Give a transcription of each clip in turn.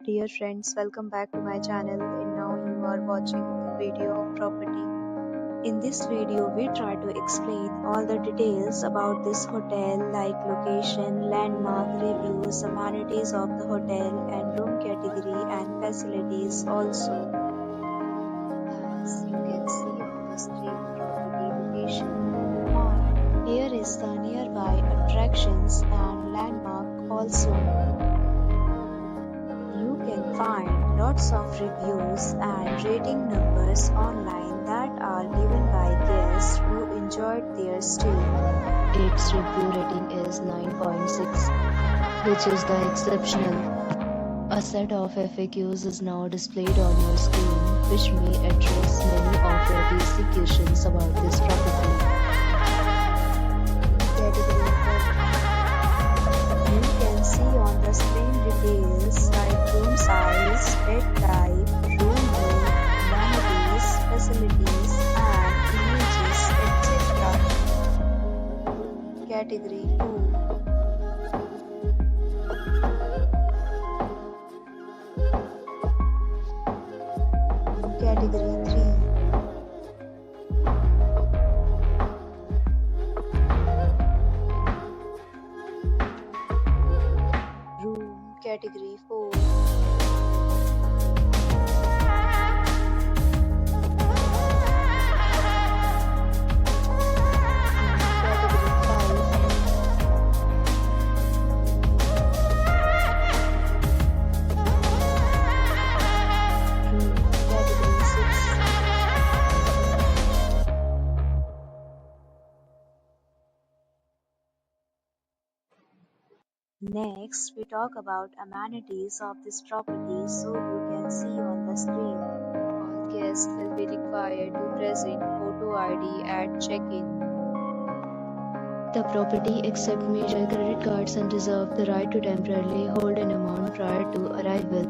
dear friends, welcome back to my channel and now you are watching the video of property. In this video, we try to explain all the details about this hotel like location, landmark, reviews, amenities of the hotel and room category and facilities also. As you can see on the screen, property location. And here is the nearby attractions and landmark also. You can find lots of reviews and rating numbers online that are given by guests who enjoyed their stay. Its review rating is 9.6, which is the exceptional. A set of FAQs is now displayed on your screen, which may address many of your basic questions about this property. Category 1. You can see on the screen details like room size, bed type, room view, amenities, facilities, and images, etc. Category 2. Category 3. Room Category 4. Category 5. Room Category 6. Next, we talk about amenities of this property so you can see on the screen. All guests will be required to present photo ID at check-in. The property accepts major credit cards and reserves the right to temporarily hold an amount prior to arrival.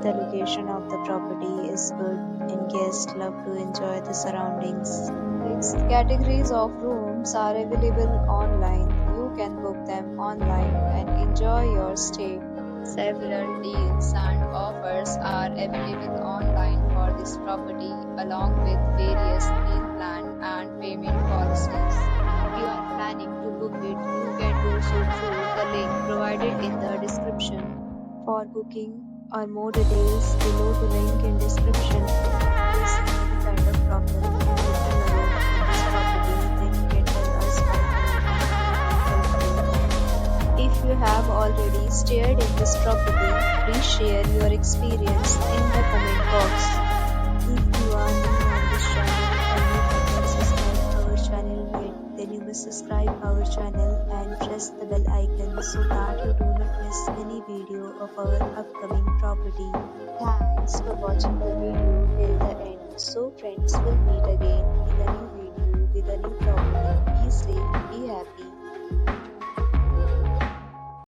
The location of the property is good and guests love to enjoy the surroundings. Fixed categories of rooms are available online. You can book them online and enjoy your stay. Several deals and offers are available online for this property along with various deal plan and payment policies. If you are planning to book it, you can do so through the link provided in the description. For booking or more details, below the link in description. Please any kind of problem in booking a room in this property, then you can tell us by comment. If you have already stayed in this property, please share your experience in the comment box. If you are new on this channel and you have not subscribed our channel yet, then you must subscribe our channel and press the bell icon so that you do not miss any video of our upcoming property. Thanks for watching the video till the end. So friends, will meet again in a new video with a new property. Be safe, be happy.